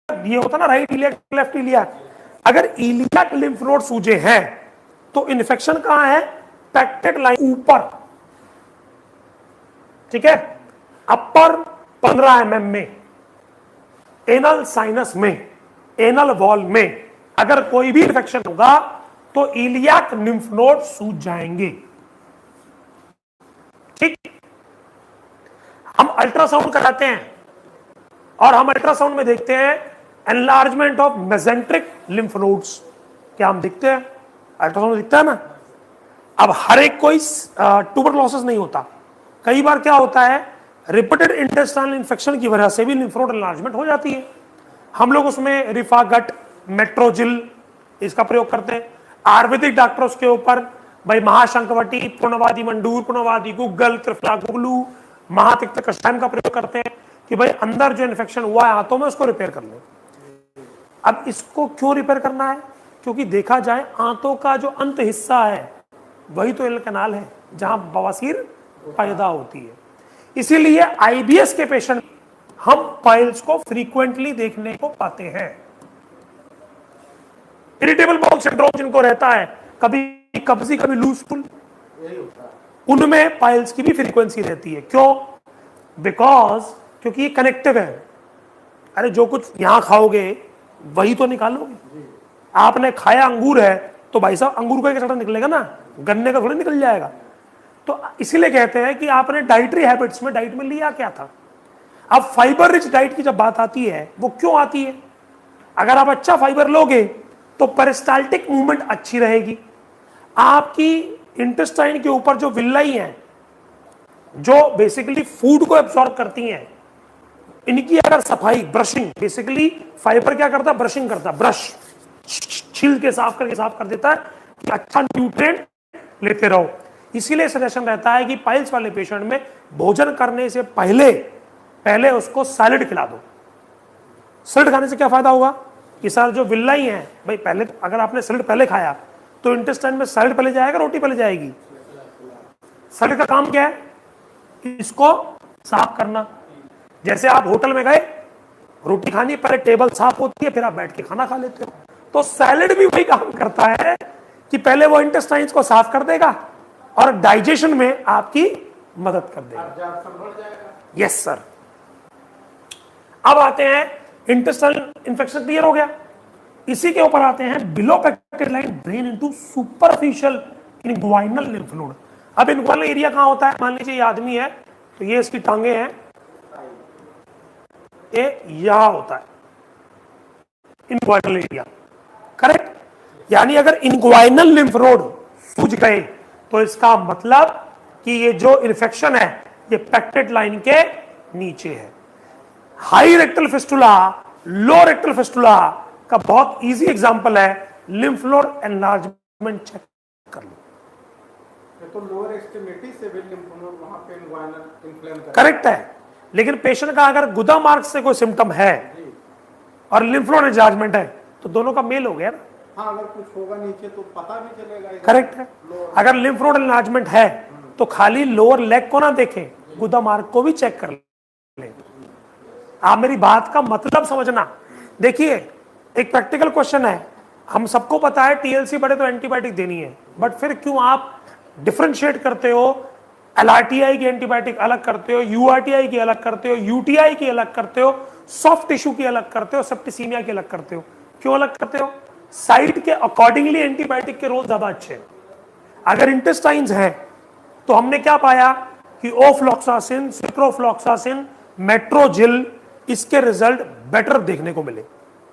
ये होता ना राइट इलियाक लेफ्ट इलियाक, अगर इलियाक लिम्फ नोड सूजे हैं तो इन्फेक्शन कहां है? पैक्टेड लाइन ऊपर, ठीक है, अपर 15 mm में, एनल साइनस में, एनल वॉल में अगर कोई भी इन्फेक्शन होगा तो इलियाक लिम्फ नोड सूज जाएंगे। ठीक, हम अल्ट्रासाउंड कराते हैं और हम अल्ट्रासाउंड में देखते हैं enlargement of mesenteric lymph nodes, क्या हम देखते हैं? अल्ट्रासाउंड दिखता है ना। अब हर एक कोई ट्यूबरकुलोसिस नहीं होता, कई बार क्या होता है रिपीटेड इंटेस्टाइनल इंफेक्शन की वजह से भी लिम्फ नोड एनलार्जमेंट हो जाती है। हम लोग उसमें रिफागट, मेट्रोजिल इसका प्रयोग करते हैं। आयुर्वेदिक डॉक्टर उसके ऊपर भाई महाशंकवटी, पूर्णवादी मंडूर, पूर्णवादी गुग्गल, त्रिफला गुगलू, महातिक्त कषायम का प्रयोग करते हैं कि भाई अंदर जो इन्फेक्शन हुआ है हाथों में उसको रिपेयर कर ले। अब इसको क्यों रिपेयर करना है? क्योंकि देखा जाए आंतों का जो अंत हिस्सा है वही तो एनल कैनाल है जहां बवासीर पैदा होती है। इसीलिए आईबीएस के पेशेंट हम पाइल्स को फ्रीक्वेंटली देखने को पाते हैं। इरिटेबल बाउल सिंड्रोम जिनको रहता है, कभी कब्जी कभी लूज स्टूल, उनमें पाइल्स की भी फ्रीक्वेंसी रहती है। क्यों? बिकॉज क्योंकि ये कनेक्टिव है। अरे जो कुछ यहां खाओगे वही तो निकालोगे। आपने खाया अंगूर है तो भाई साहब अंगूर का एक चटा निकलेगा ना, गन्ने का थोड़ी निकल जाएगा। तो इसीलिए कहते हैं कि आपने डाइटरी हैबिट्स में डाइट में लिया क्या था। अब फाइबर रिच डाइट की जब बात आती है वो क्यों आती है? अगर आप अच्छा फाइबर लोगे तो पेरिस्टाल्टिक मूवमेंट अच्छी रहेगी, आपकी इंटेस्टाइन के ऊपर जो विल्लाई हैं जो बेसिकली फूड को एब्सॉर्ब करती हैं, इनकी अगर सफाई, ब्रशिंग, बेसिकली फाइबर क्या करता है? ब्रशिंग करता है, ब्रश छील के साफ करके साफ कर देता है कि अच्छा न्यूट्रिएंट लेते रहो। इसीलिए सजेशन रहता है कि पाइल्स वाले पेशेंट में भोजन करने से पहले उसको सैलेड खिला दो। सैलेड खाने से क्या फायदा होगा कि सर जो विल्लाई है भाई, पहले अगर आपने सैलेड पहले खाया तो इंटेस्टाइन में सैलेड पहले जाएगा, रोटी पहले जाएगी। सैलेड का काम क्या है? इसको साफ करना। जैसे आप होटल में गए, रोटी खानी, पहले टेबल साफ होती है, फिर आप बैठ के खाना खा लेते हो। तो सैलेड भी वही काम करता है कि पहले वो इंटेस्टाइन्स को साफ कर देगा और डाइजेशन में आपकी मदद कर देगा। Yes sir. अब आते हैं इंटेस्टाइनल इंफेक्शन क्लियर हो गया, इसी के ऊपर आते हैं बिलो पैक्टेड line drain into superficial inguinal lymph node. अब इनग्वाइनल एरिया कहां होता है? मान लीजिए ये आदमी है तो ये इसकी टांगे हैं, ये यहां होता है इनग्वाइनल एरिया, करेक्ट। यानी अगर इनग्वाइनल लिम्फ नोड सूज गए तो इसका मतलब कि ये जो इन्फेक्शन है ये पैक्टेड लाइन के नीचे है। हाई रेक्टल फिस्टुला, लो रेक्टल फिस्टुला का बहुत इजी एग्जांपल है, लिम्फ नोड एनलार्जमेंट चेक कर लो। तो लोअर एक्सट्रीमिटी से भी लिम्फ नोड वहां पे इन्ग्वाइनल इन्फ्लेम कर, करेक्ट है। लेकिन पेशेंट का अगर गुदा मार्ग से कोई सिम्टम है और लिम्फ नोड एनलार्जमेंट है तो दोनों का मेल हो गया ना। हाँ, अगर कुछ होगा नीचे तो पता भी चलेगा। करेक्ट है। अगर लिम्फ नोड एनलार्जमेंट है तो खाली लोअर लेग को ना देखें, गुदा मार्ग को भी चेक कर ले। आप मेरी बात का मतलब समझना। देखिए एक प्रैक्टिकल क्वेश्चन है, हम सबको पता है टीएलसी बढ़े तो एंटीबायोटिक देनी है, बट फिर क्यों आप डिफरेंशिएट करते हो? एलआरटीआई की एंटीबायोटिक अलग करते हो, यूआरटीआई की अलग करते हो, यूटीआई की अलग करते हो, सॉफ्ट टिश्यू की अलग करते हो, सेप्टिसीमिया की अलग करते हो। क्यों अलग करते हो? साइट के अकॉर्डिंगली एंटीबायोटिक के रोल ज्यादा अच्छे हैं। अगर इंटेस्टाइन्स हैं तो हमने क्या पाया कि ओफ्लॉक्सासिन, सिप्रोफ्लॉक्सासिन, मेट्रोजिल, इसके रिजल्ट बेटर देखने को मिले,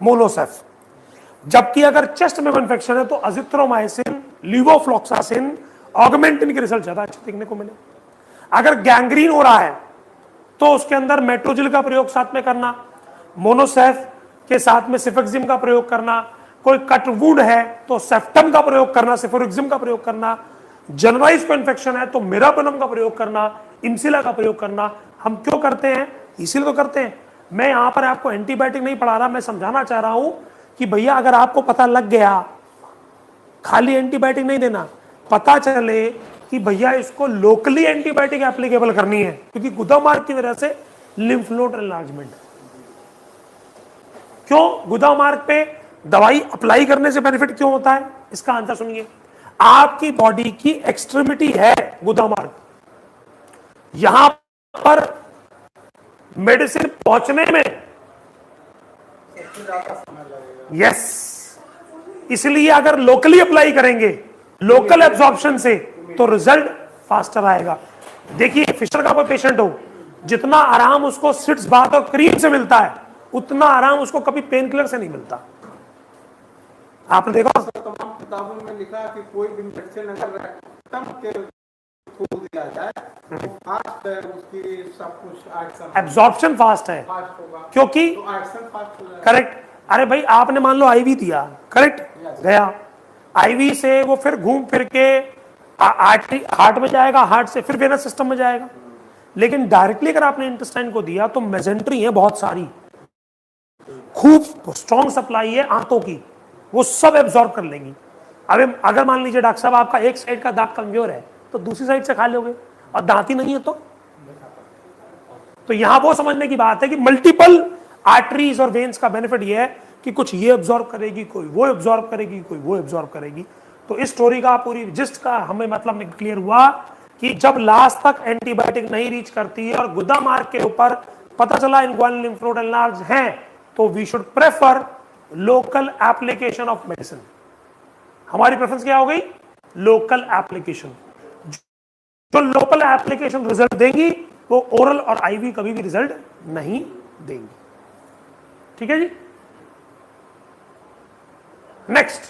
मोलोसेफ। जबकि अगर चेस्ट में इन्फेक्शन है तो अजिथ्रोमाइसिन, लीवोफ्लॉक्सासिन, ऑगमेंटिन के रिजल्ट ज्यादा अच्छे देखने को मिले। अगर गैंग्रीन हो रहा है तो उसके अंदर मेट्रोजिल का प्रयोग साथ में करना, मोनोसेफ के साथ में सिफेक्सिम का प्रयोग करना, कोई कट वुंड है तो सेफ्टम का प्रयोग करना, सिफोरिक्सिम का प्रयोग करना, जनरलाइज को इन्फेक्शन है तो मेरापेनम का प्रयोग करना, इम्सिला का प्रयोग करना। हम क्यों करते हैं? इसीलिए तो करते हैं। मैं यहां पर आपको एंटीबायोटिक नहीं पढ़ा रहा, मैं समझाना चाह रहा हूं कि भैया अगर आपको पता लग गया, खाली एंटीबायोटिक नहीं देना, पता चले कि भैया इसको लोकली एंटीबायोटिक एप्लीकेबल करनी है क्योंकि गुदा मार्ग की वजह से लिम्फ नोड एनलार्जमेंट है। क्यों गुदा मार्ग पे दवाई अप्लाई करने से बेनिफिट क्यों होता है? इसका आंसर सुनिए। आपकी बॉडी की एक्सट्रीमिटी है गुदा मार्ग, यहां पर मेडिसिन पहुंचने में यस, इसलिए अगर लोकली अप्लाई करेंगे, लोकल एब्जॉर्प्शन से, तो रिजल्ट फास्टर आएगा। देखिए फिशर का कोई पेशेंट हो, जितना आराम उसको सिट्स बाथ और क्रीम से मिलता है, उतना आराम उसको कभी पेन किलर से नहीं मिलता। आपने देखा तमाम किताबों में लिखा है कि कोई भी मेडिसिन अगर रेक्टम के थ्रू दिया जाए तो फास्ट है, उसकी सब कुछ एक्शन एब्जॉर्प्शन फास्ट है, फास्ट होगा, क्योंकि तो एक्शन फास्ट होगा। करेक्ट। अरे भाई आपने मान लो आईवी दिया, करेक्ट, गया आईवी से वो फिर घूम फिर के हार्ट में जाएगा, हार्ट से फिर वेनस सिस्टम में जाएगा। लेकिन डायरेक्टली अगर आपने इंटेस्टाइन को दिया तो मेजेंट्री है बहुत सारी, खूब स्ट्रॉन्ग सप्लाई है आंतों की, वो सब एब्जॉर्ब कर लेंगी। अब अगर मान लीजिए डॉक्टर साहब आपका एक साइड का दांत कमजोर है तो दूसरी साइड से खा लोगे, और दांत ही नहीं है तो यहां वो समझने की बात है कि मल्टीपल आर्टरीज और वेन्स का बेनिफिट ये है कि कुछ ये एब्जॉर्ब करेगी, कोई वो एब्जॉर्ब करेगी, कोई वो एब्जॉर्ब करेगी। तो इस स्टोरी का पूरी जिस्ट का हमें मतलब क्लियर हुआ कि जब लास्ट तक एंटीबायोटिक नहीं रीच करती है और गुदा मार्ग के ऊपर पता चला इनग्वाइनल लिम्फ नोड एनलार्ज हैं, तो we should prefer local application of medicine. हमारी प्रेफरेंस क्या हो गई? Local application. जो लोकल एप्लीकेशन रिजल्ट देंगी वो ओरल और आईवी कभी भी रिजल्ट नहीं देंगी। ठीक है जी। Next,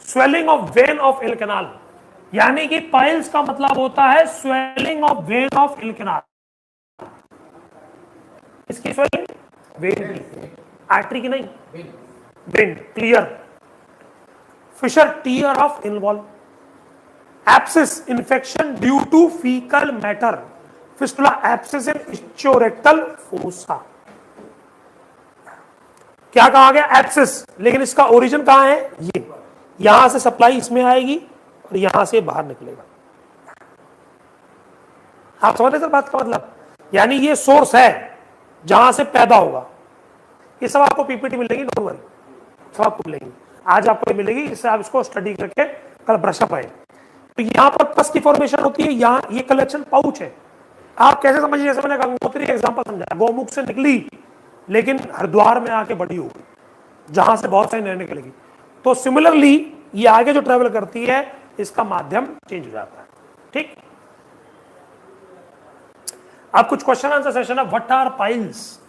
swelling of vein of anal canal, यानी कि पाइल्स का मतलब होता है swelling of vein of anal canal. इसकी स्वेलिंग वेन की, आर्टरी की नहीं, vein clear. Fissure tear of involve, abscess infection due to faecal matter, fistula abscess in ischiorectal fossa. क्या कहा गया? एब्सिस, लेकिन इसका ओरिजिन कहां है? ये यहां से सप्लाई इसमें आएगी और यहां से बाहर निकलेगा। आप समझ रहे सर बात का मतलब? यानी ये सोर्स है जहां से पैदा होगा। ये सब आपको पीपीटी मिलेगी, डोंट वरी, सब आपको मिलेगी, आज आपको मिलेगी, इससे आप इसको स्टडी करके कल ब्रशअप आए। तो यहां पर पस की फॉर्मेशन होती है, यहां ये कलेक्शन पाउच है। आप कैसे समझिए? जैसे मैंने गंगोत्री एग्जांपल समझा, गौमुख से निकली लेकिन हरिद्वार में आके बड़ी हो गई, जहां से बहुत सारी नहरें निकलेगी। तो सिमिलरली ये आगे जो ट्रेवल करती है इसका माध्यम चेंज हो जाता है। ठीक, अब कुछ क्वेश्चन आंसर सेशन है। What are piles?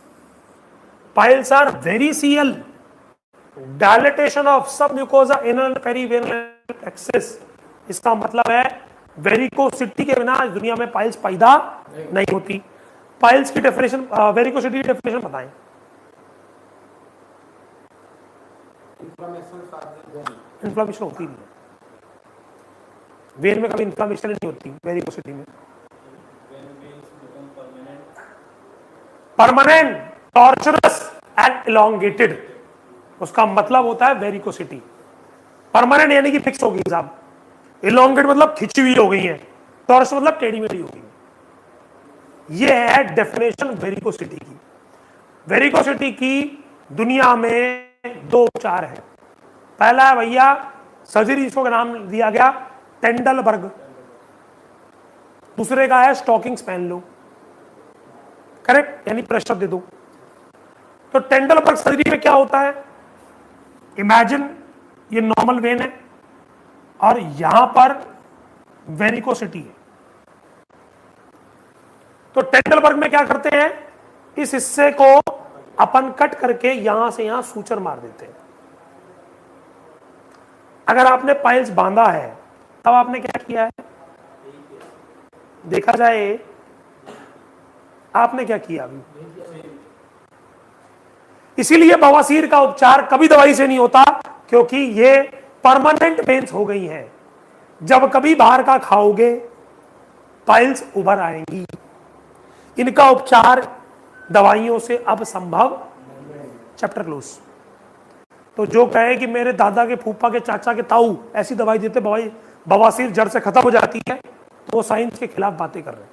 Piles are variceal dilatation of sub mucosa anal perivenal axis. इसका मतलब है वेरिकोसिटी के बिना इस दुनिया में पाइल्स पैदा नहीं होती। पाइल्स की डेफिनेशन, वेरिकोसिटी की डेफिनेशन बताएं। इन्फ्लेमेशन होती नहीं है वेन में, कभी इन्फ्लेमेशन नहीं होती वेरिकोसिटी में। परमानेंट, टॉर्चरस एंड इलॉन्गेटेड, उसका मतलब होता है वेरिकोसिटी। परमानेंट यानी कि फिक्स हो गई साहब, इलॉन्गेट मतलब खिंची हुई हो गई है, टॉर्चरस मतलब टेढ़ी मेढ़ी हो गई। ये है डेफिनेशन वेरिकोसिटी की। वेरिकोसिटी की दुनिया में दो उपचार है। पहला है भैया सर्जरी, इसको का नाम दिया गया टेंडलबर्ग। दूसरे का है स्टॉकिंग्स पहन लो, करेक्ट, यानी प्रेशर दे दो। तो टेंडलबर्ग सर्जरी में क्या होता है? इमेजिन ये नॉर्मल वेन है और यहां पर वेरिकोसिटी है। तो टेंडलबर्ग में क्या करते हैं? इस हिस्से को अपन कट करके यहां से यहां सूचर मार देते हैं। अगर आपने पाइल्स बांधा है तब आपने क्या किया है? देखा जाए आपने क्या किया अभी? इसीलिए बवासीर का उपचार कभी दवाई से नहीं होता, क्योंकि ये परमानेंट वेन्स हो गई हैं। जब कभी बाहर का खाओगे पाइल्स उभर आएंगी। इनका उपचार दवाइयों से अब संभव। Chapter close. तो जो कहे कि मेरे दादा के फूफा के चाचा के ताऊ ऐसी दवाई देते बवासीर जड़ से खत्म हो जाती है, तो वो साइंस के खिलाफ बातें कर रहे हैं।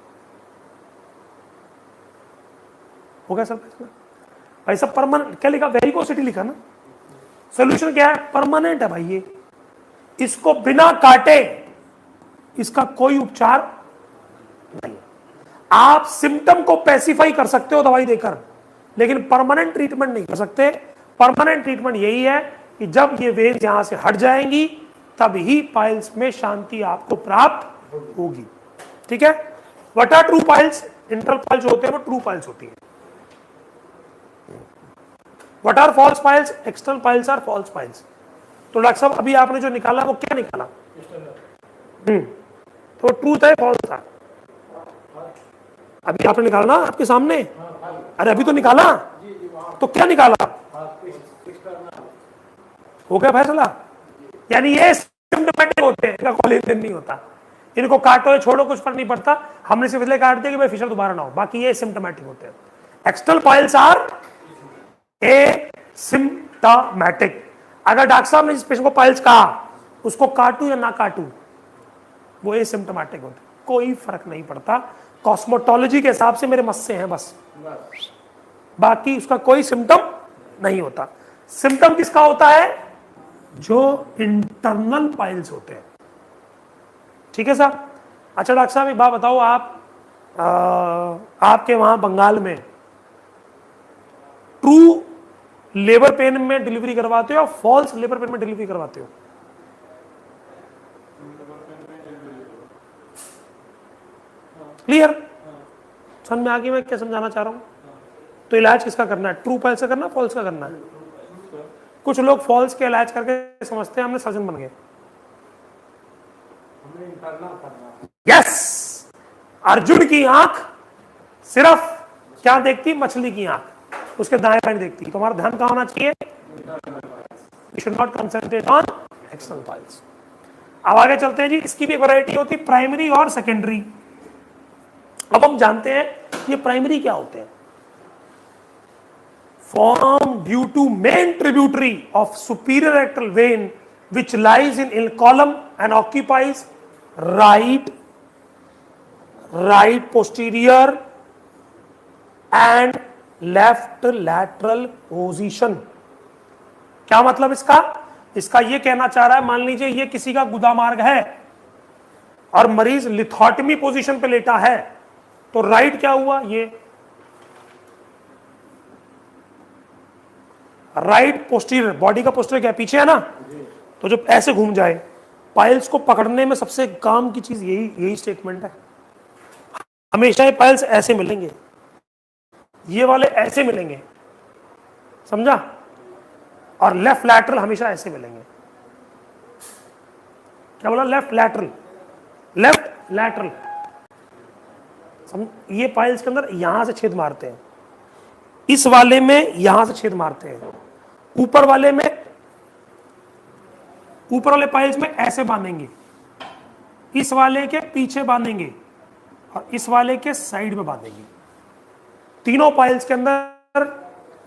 हो गया सर? भाई सब परमानेंट, क्या लिखा, वेरिकोसिटी लिखा ना। सोल्यूशन क्या है, परमानेंट है भाई ये, इसको बिना काटे इसका कोई उपचार नहीं है। आप सिम्टम को पैसिफाई कर सकते हो दवाई देकर, लेकिन परमानेंट ट्रीटमेंट नहीं कर सकते। परमानेंट ट्रीटमेंट यही है कि जब ये वेन्स यहां से हट जाएंगी तब ही पाइल्स में शांति आपको प्राप्त होगी। ठीक है, what are true piles? Internal piles जो होते हैं वो ट्रू पाइल्स होती है। What are false piles? External piles are false piles. तो डॉक्टर साहब अभी आपने जो निकाला वो क्या निकाला? तो ट्रूथ है फॉल्स था? अभी आपने निकाला ना आपके सामने, अरे अभी तो निकाला, तो क्या निकाला? हो गया फैसला। यानी ये सिम्टोमेटिक होते हैं, इनका कोई लेन देन नहीं होता, इनको काटो या छोड़ो कुछ फर्क नहीं पड़ता, हमने सिर्फ इसलिए काट दिया कि भाई फिशर दोबारा ना हो, बाकी ये सिम्टोमेटिक होते हैं। External piles are asymptomatic. अगर डॉक्टर साहब ने जिस पेशेंट को पाइल्स कहा उसको काटू या ना काटू, वो ए सिम्टोमेटिक होते, कोई फर्क नहीं पड़ता, कॉस्मेटोलॉजी के हिसाब से मेरे मस्से हैं बस, बाकी उसका कोई सिम्टम नहीं होता। सिम्टम किसका होता है? जो इंटरनल पाइल्स होते हैं। ठीक है साहब। अच्छा डॉक्टर साहब एक बात बताओ, आपके वहां बंगाल में ट्रू लेबर पेन में डिलीवरी करवाते हो या फॉल्स लेबर पेन में डिलीवरी करवाते हो? क्लियर? समझ में आ गई मैं क्या समझाना चाह रहा हूं? तो इलाज किसका करना है, ट्रू पाइल्स का करना, फॉल्स का करना है? कुछ लोग फॉल्स के इलाज करके समझते हैं हमने सर्जन बन गए। यस, अर्जुन की आंख सिर्फ क्या देखती? मछली की आंख, उसके दाएं बाएं देखती। तुम्हारा ध्यान कहां होना चाहिए? You should not concentrate on external piles. अब आगे चलते हैं जी। इसकी भी वैरायटी होती है प्राइमरी और सेकेंडरी। अब हम जानते हैं ये प्राइमरी क्या होते हैं। Form due to main tributary of superior rectal vein which lies in column and occupies right posterior and left lateral position। क्या मतलब इसका? इसका ये कहना चाह रहा है, मान लीजिए ये किसी का गुदा मार्ग है और मरीज लिथोटमी पोजीशन पे लेटा है, तो राइट क्या हुआ? ये राइट पोस्टीरियर, बॉडी का पोस्टीरियर क्या पीछे है ना, तो जब ऐसे घूम जाए, पाइल्स को पकड़ने में सबसे काम की चीज यही स्टेटमेंट है। हमेशा ये पाइल्स ऐसे मिलेंगे, ये वाले ऐसे मिलेंगे, समझा? और लेफ्ट लैटरल हमेशा ऐसे मिलेंगे। क्या बोला? Left lateral, left lateral. ये पाइल्स के अंदर यहां से छेद मारते हैं, इस वाले में यहां से छेद मारते हैं, ऊपर वाले पाइल्स में ऐसे बांधेंगे, इस वाले के पीछे बांधेंगे और इस वाले के साइड में बांधेंगे। तीनों पाइल्स के अंदर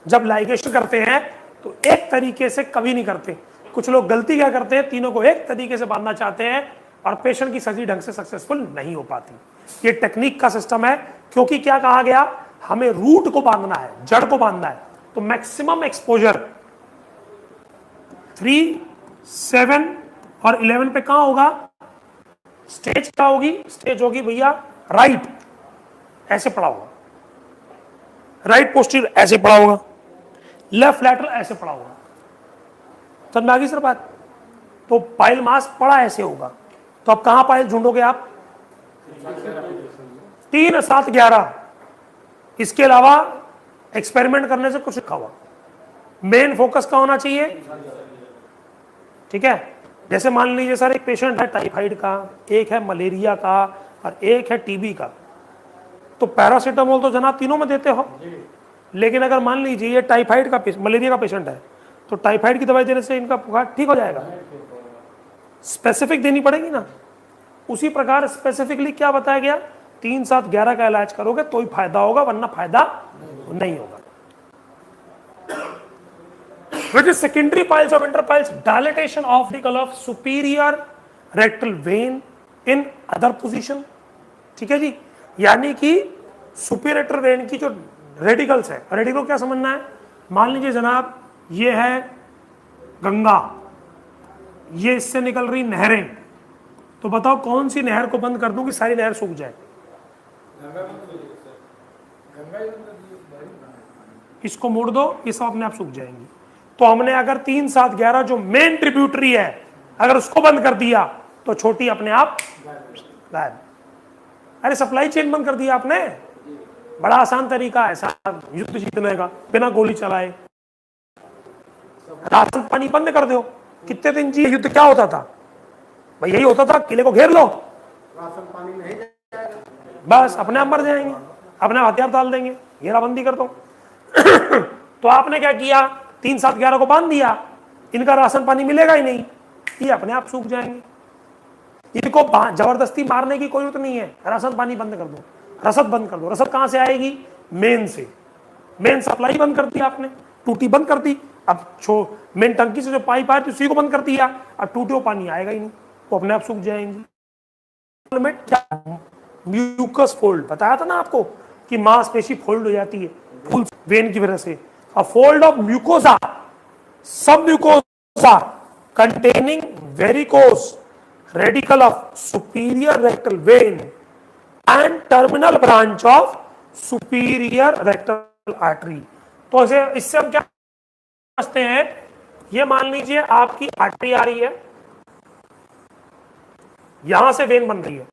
जब लाइगेशन करते हैं तो एक तरीके से कभी नहीं करते। कुछ लोग गलती क्या करते हैं, तीनों को एक तरीके से बांधना चाहते हैं और पेशेंट की सर्जरी ढंग से सक्सेसफुल नहीं हो पाती। ये टेक्निक का सिस्टम है, क्योंकि क्या कहा गया, हमें रूट को बांधना है, जड़ को बांधना है। तो मैक्सिमम एक्सपोजर 3, 7 और 11 पे कहां होगा? स्टेज क्या होगी? स्टेज होगी भैया राइट, ऐसे पड़ा होगा, राइट पोस्टीरियर ऐसे पड़ा होगा, लेफ्ट लैटरल ऐसे पड़ा होगा। समझ में आ गई सर बात? तो पाइल मास पड़ा ऐसे होगा, तो अब कहां पाइल ढूंढोगे आप? 3, 7, 11। इसके अलावा एक्सपेरिमेंट करने से कुछ लिखा हुआ, मेन फोकस का होना चाहिए। ठीक है, जैसे मान लीजिए सर एक पेशेंट है टाइफाइड का, एक है मलेरिया का और एक है टीबी का, तो पैरासीटामोल तो जनाब तीनों में देते हो, लेकिन अगर मान लीजिए ये टाइफाइड का मलेरिया का पेशेंट है, तो टाइफाइड की दवाई देने से इनका बुखार ठीक हो जाएगा? स्पेसिफिक देनी पड़ेगी ना। उसी प्रकार स्पेसिफिकली क्या बताया गया, 3, 7, 11 का इलाज करोगे तो ही फायदा होगा, वरना फायदा नहीं होगा। Which is secondary piles of interpiles? Dilatation of the of superior rectal vein in other position। ठीक है जी, यानी कि सुपीरियर रेक्टल वेन की जो रेडिकल्स है, रेडिकल क्या समझना है, मान लीजिए जनाब ये है गंगा, ये इससे निकल रही नहरें, तो बताओ कौन सी नहर को बंद कर दूं कि सारी नहर सूख जाए? इसको मोड़ दो, ये सब अपने आप सूख जाएंगी। तो हमने अगर 3, 7, 11 जो मेन ट्रिब्यूटरी है अगर उसको बंद कर दिया तो छोटी अपने आप गायब। अरे सप्लाई चेन बंद कर दिया आपने, बड़ा आसान तरीका है साहब युद्ध जीतने का, बिना गोली चलाए। राशन पानी बंद कर दो, कितने दिन जी युद्ध क्या होता था भाई? यही होता था, किले को घेर लो, राशन पानी नहीं जाएगा, बस अपने आप मर जाएंगे, अपने आप हथियार डाल देंगे, घेराबंदी कर दो। तो आपने क्या किया, 3, 7, 11 को बांध दिया, इनका राशन पानी मिलेगा ही नहीं, ये अपने आप सूख जाएंगे। इनको जबरदस्ती मारने की कोई जरूरत नहीं है, राशन पानी बंद कर दो, रसद बंद कर दो। रसद कहां से आएगी? मेन से। मेन सप्लाई बंद कर दी आपने, टूटी बंद कर दी, अब मेन टंकी से जो पाइप आती उसी को बंद कर दिया, अब टूटे वो पानी आएगा ही नहीं, वो अपने आप सूख जाएंगी। में क्या म्यूकस फोल्ड बताया था ना आपको कि मांसपेशी फोल्ड हो जाती है फुल वेन की वजह से। अ फोल्ड ऑफ म्यूकोसा, सब mucosa containing varicose radical of superior rectal when and terminal branch of superior rectal artery. तो इससे हम क्या समझते हैं, ये मान लीजिए आपकी आर्टरी आ रही है, यहां से वेन बन रही है,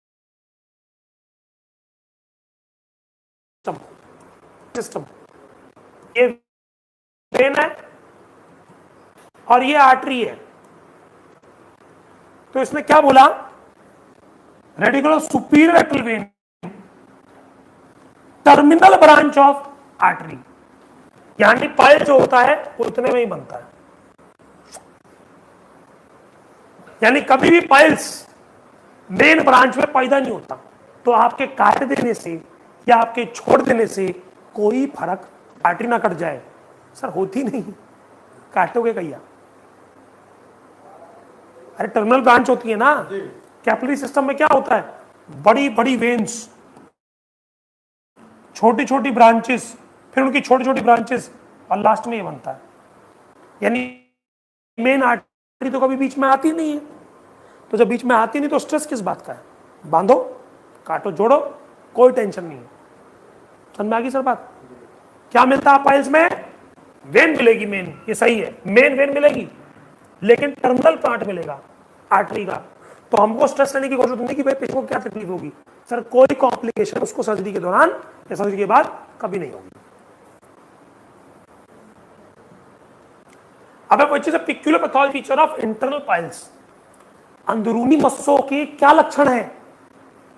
सिस्टम ये वेन है और ये आर्टरी है। तो इसने क्या बोला, radical of superior rectal when terminal branch of artery, यानी पाइल जो होता है वो इतने में ही बनता है। यानी कभी भी पाइल्स मेन ब्रांच में पैदा नहीं होता, तो आपके काट देने से या आपके छोड़ देने से कोई फर्क, आर्टरी ना कट जाए सर, होती नहीं, काटोगे कैया? अरे टर्मिनल ब्रांच होती है ना, कैपिलरी सिस्टम में क्या होता है, बड़ी बड़ी वेन्स, छोटी छोटी ब्रांचेस, फिर उनकी छोटी छोटी ब्रांचेस, और लास्ट में ये बनता है। यानी मेन आर्टरी तो कभी बीच में आती नहीं है, तो जब बीच में आती नहीं तो स्ट्रेस किस बात का है? बांधो, काटो, जोड़ो, कोई टेंशन नहीं है। समझ में आ गई सर बात? क्या मिलता है पाइल्स में? वेन मिलेगी मेन, ये सही है, मेन वेन मिलेगी, लेकिन टर्मिनल पार्ट मिलेगा आर्टरी का। तो हमको स्ट्रेस लेने की जरूरत नहीं कि भाई पेशेंट को क्या तकलीफ होगी, सर कोई कॉम्प्लिकेशन उसको सर्जरी के दौरान या सर्जरी के बाद कभी नहीं होगी। अब which is a peculiar pathology feature of internal piles, अंदरूनी मस्सों के क्या लक्षण है?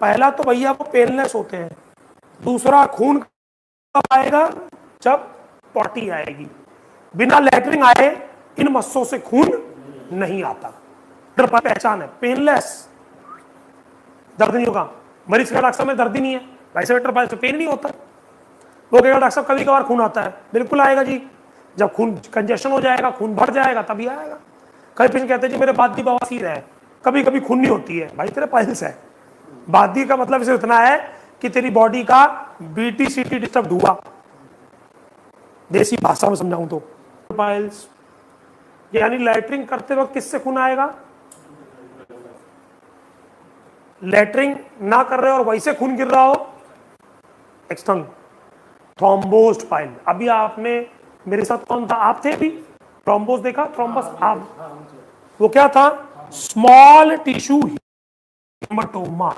पहला तो भैया वो पेनलेस होते हैं, दूसरा खून कब आएगा? जब पॉटी आएगी, बिना लैटरिंग आए इन मस्सों से खून नहीं आता। पहचान है, पेनलेस, दर्द नहीं होगा। मरीज का डॉक्टर साहब में दर्द ही नहीं है, वैसे वेटर पाइल्स पेन नहीं होता, वो कहेगा डॉक्टर साहब कभी कभार खून आता है, बिल्कुल आएगा जी, जब खून कंजेशन हो जाएगा, खून भर जाएगा तभी आएगा। कई पेशेंट कहते हैं जी मेरे बादी बवासीर है, कभी कभी खून नहीं होती है, भाई तेरे पाइल्स है। बादी का मतलब इसे इतना है कि तेरी बॉडी का बीटीसीटी डिस्टर्ब हुआ, देसी भाषा में समझाऊं तो। पाइल्स यानी लैटरिंग करते वक्त किससे खून आएगा? लैटरिंग ना कर रहे और वैसे खून गिर रहा हो, एक्सटर्नल थ्रोम्बोस्ड पाइल। अभी आपने मेरे साथ कौन था, आप थे भी, थ्रोम्बोस देखा, थ्रोम्बस आप, वो क्या था? स्मॉल टिश्यू हेमाटोमा,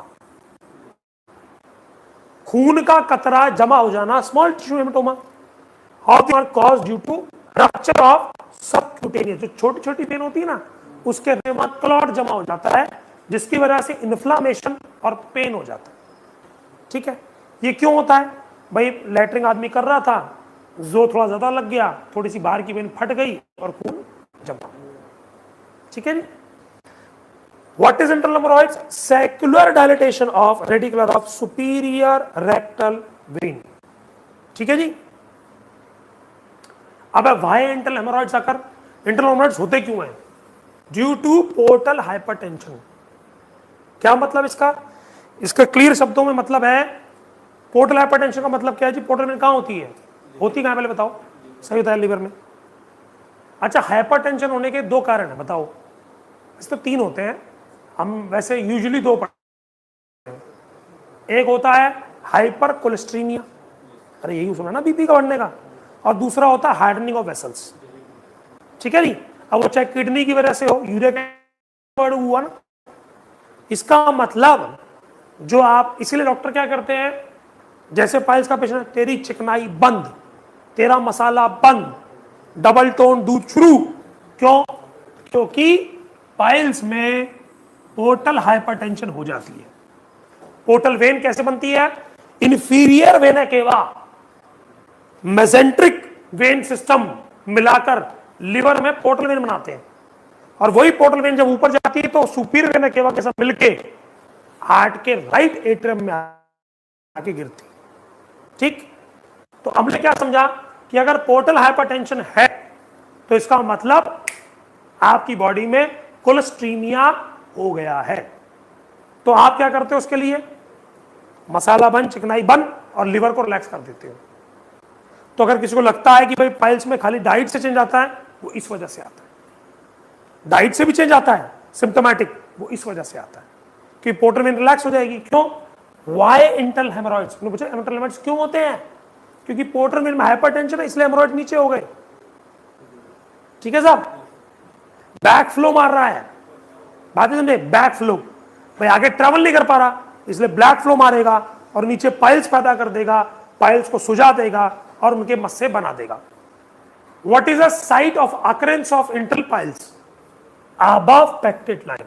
खून का कतरा जमा हो जाना, small tissue haematoma. How they are caused due to rupture of subcutaneous, जो छोटी छोटी पेन होती है ना, उसके क्लॉट जमा हो जाता है, जिसकी वजह से इन्फ्लामेशन और पेन हो जाता है। ठीक है, ये क्यों होता है भाई? लैटरिंग आदमी कर रहा था, जोर थोड़ा ज्यादा लग गया, थोड़ी सी बाहर की वेन फट गई और खून जमा। ठीक है जी। What is internal haemorrhoids? Saccular dilatation of radicular of superior rectal vein. ठीक है जी। अब वाई इंटरनल हेमोरॉइड्स आकर, इंटरनल हेमोरॉइड्स होते क्यों हैं? Due to portal hypertension. क्या मतलब इसका? इसका क्लियर शब्दों में मतलब है, पोर्टल हाइपरटेंशन का मतलब क्या है जी? पोर्टल वेन कहां होती है? होती कहां, पहले बताओ। सही होता है लिवर में। अच्छा, हाइपरटेंशन होने के दो कारण है, बताओ। इस तो तीन होते हैं, हम वैसे यूजुअली दो पढ़ते हैं। एक होता है हाइपर कोलेस्ट्रीमिया, अरे यही सुना ना बीपी का बढ़ने का, और दूसरा होता है हार्डनिंग ऑफ वेसल्स। ठीक है जी। अब वो चाहे किडनी की वजह से हो, यूरिया का हुआ ना, इसका मतलब जो आप, इसीलिए डॉक्टर क्या करते हैं, जैसे पाइल्स का पेशेंट, तेरी चिकनाई बंद, तेरा मसाला बंद, डबल टोन दूध शुरू। क्यों? क्योंकि पाइल्स में पोर्टल हाइपरटेंशन हो जाती है। पोर्टल वेन कैसे बनती है? Inferior vena cava mesenteric when system मिलाकर लिवर में पोर्टल वेन बनाते हैं, और वही पोर्टल वेन जब ऊपर जाती है तो सुपीरियर वेना केवा के साथ मिलके हार्ट के राइट एट्रियम में आके गिरती। ठीक, तो हमने क्या समझा कि अगर पोर्टल हाइपरटेंशन है तो इसका मतलब आपकी बॉडी में कोलेस्ट्रीमिया हो गया है। तो आप क्या करते हो उसके लिए? मसाला बंद, चिकनाई बंद, और लिवर को रिलैक्स कर देते हो। तो अगर किसी को लगता है कि भाई पाइल्स में खाली डाइट से चेंज आता है, वो इस वजह से आता है। डाइट से भी चेंज आता है सिम्टोमेटिक, वो इस वजह से आता है कि पोर्टल वेन रिलैक्स हो जाएगी। क्यों? वाई इंटरनल हेमोरॉइड्स, पूछे इंटरनल हेमोरॉइड्स क्यों होते हैं? क्योंकि पोर्टल वेन में हाइपरटेंशन है, इसलिए हेमोरॉइड नीचे हो गए। ठीक है साहब। बैक फ्लो मार रहा है, बात समझे? बैक फ्लो, भाई आगे ट्रेवल नहीं कर पा रहा, इसलिए ब्लैक फ्लो मारेगा और नीचे पाइल्स पैदा कर देगा, पाइल्स को सुझा देगा और उनके मस्से बना देगा। What is the site of occurrence of internal piles? Above pectinate line.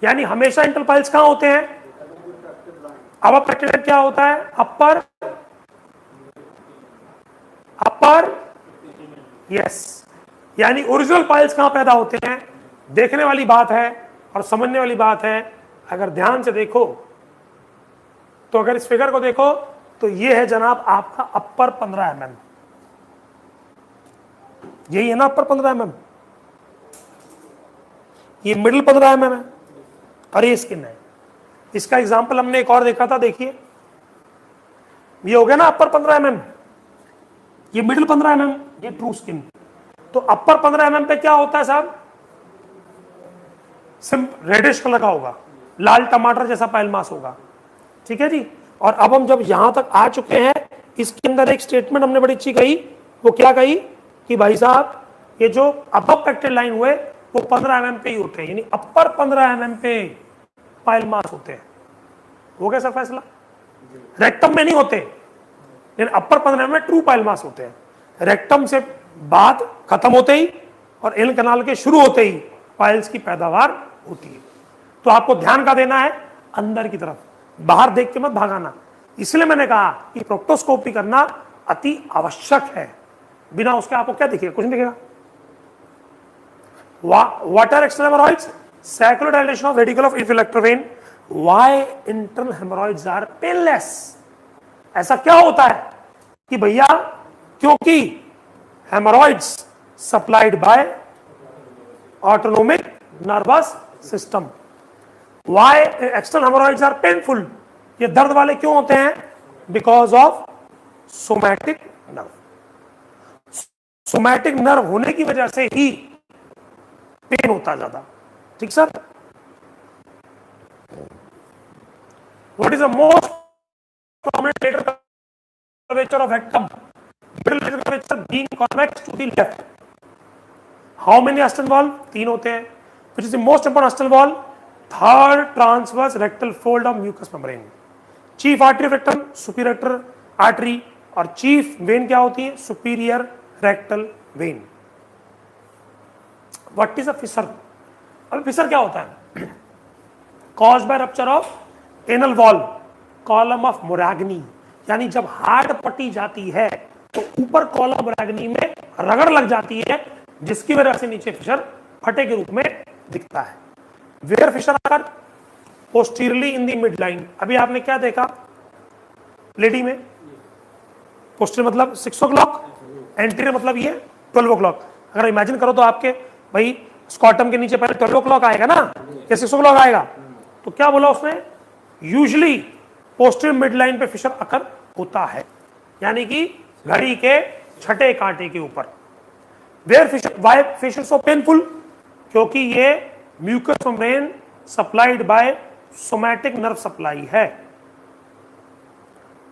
यानी हमेशा इंटरनल पाइल्स कहां होते हैं? अबव पेक्टेड लाइन क्या होता है? अपर यस। यानी ओरिजिनल पाइल्स कहां पैदा होते हैं? देखने वाली बात है और समझने वाली बात है। अगर ध्यान से देखो तो, अगर इस फिगर को देखो तो ये है जनाब आपका अपर 15 mm, यही है ना अपर 15 mm, ये मिडिल 15 mm है और ये स्किन है। इसका एग्जांपल हमने एक और देखा था, देखिए ये हो गया ना अपर 15 mm, ये मिडिल 15 mm, ये ट्रू स्किन। तो अपर 15 mm पे क्या होता है साहब? रेडिश कलर का होगा, लाल टमाटर जैसा पाइल मास होगा। ठीक है जी। और अब हम जब यहां तक आ चुके हैं, इसके अंदर एक स्टेटमेंट हमने बड़ी अच्छी कही। वो क्या कही कि भाई साहब ये जो अपर पेक्टेड लाइन हुए वो 15 mm पे ही होते हैं, यानी अपर 15 mm पे पाइल मास होते हैं। हो गया सर फैसला? रेक्टम में नहीं होते, लेकिन अपर 15 mm में ट्रू पाइल मास होते हैं। रेक्टम से बात खत्म होते ही और एल कनाल के शुरू होते ही पाइल्स की पैदावार होती है। तो आपको ध्यान का देना है अंदर की तरफ, बाहर देख के मत भागाना। इसलिए मैंने कहा कि प्रोक्टोस्कोपी करना अति आवश्यक है, बिना उसके आपको क्या दिखेगा? कुछ नहीं दिखेगा। What are external haemorrhoids, saccular dilation of radical of inferior vein. Why internal haemorrhoids are painless? ऐसा क्या होता है कि भैया, क्योंकि haemorrhoids supplied by autonomic nervous system. Why external hemorrhoids are painful? ये दर्द वाले क्यों होते हैं? Because of somatic nerve। Somatic nerve होने की वजह से ही पेन होता ज्यादा। ठीक sir? What is the most prominent lateral curvature of rectum? Middle lateral curvature being convex to the left। How many Aston valve? 3 होते हैं। Which is the most important Aston valve? Third transverse rectal fold of mucous membrane. Chief artery of rectum superior artery, और chief vein क्या होती है? Superior rectal vein. What is a fissure? अब fissure क्या होता है? Caused by rupture of anal valve, column of Morgagni. यानी जब हार्ट पट्टी जाती है तो ऊपर कॉलम मोराग्नी में रगड़ लग जाती है, जिसकी वजह से नीचे फिशर फटे के रूप में दिखता है। वेयर फिशर आकर पोस्टीरियरली इन दी मिड लाइन। अभी आपने क्या देखा लेडी में? पोस्टीरियर मतलब 6 o'clock, एंटीरियर मतलब ये 12 o'clock। अगर इमेजिन करो तो आपके भाई स्कॉटम के नीचे पहले 12 o'clock आएगा ना, या 6 o'clock आएगा? तो क्या बोला उसने? यूजुअली पोस्टीरियर मिड लाइन पे फिशर अकर होता है, यानी कि घड़ी के छठे कांटे के ऊपर। Why fissure so painful? क्योंकि ये mucous membrane supplied by somatic nerve supply है।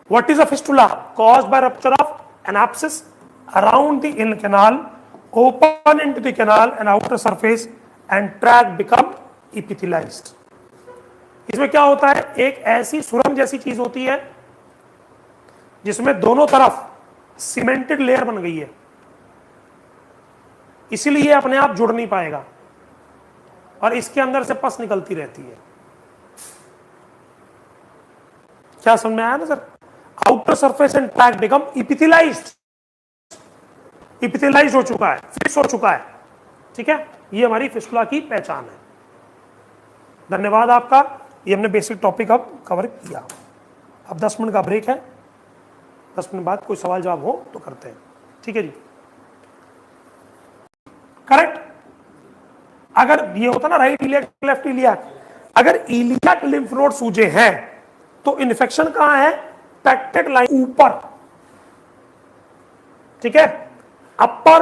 What is a fistula? Caused by rupture of an abscess around the inner canal, open into the canal and outer surface, and tract become epithelialized. इसमें क्या होता है, एक ऐसी सुरंग जैसी चीज होती है जिसमें दोनों तरफ सीमेंटेड लेयर बन गई है, इसीलिए ये अपने आप जुड़ नहीं पाएगा और इसके अंदर से पस निकलती रहती है। क्या समझ में आया ना sir? Outer surface and tract become epithelialised, epithelialised हो चुका है, फिक्स हो चुका है। ठीक है, ये हमारी फिस्टुला की पहचान है। धन्यवाद आपका, ये हमने बेसिक टॉपिक अब कवर किया। अब 10 मिनट का ब्रेक है, 10 मिनट बाद कोई सवाल जवाब हो तो करते हैं। ठीक है जी, करेक्ट। अगर ये होता ना राइट इलियाक लेफ्ट इलियाक, अगर इलियाक लिम्फ नोड सूजे हैं तो इन्फेक्शन कहां है? पेक्टेट लाइन ऊपर। ठीक है, अपर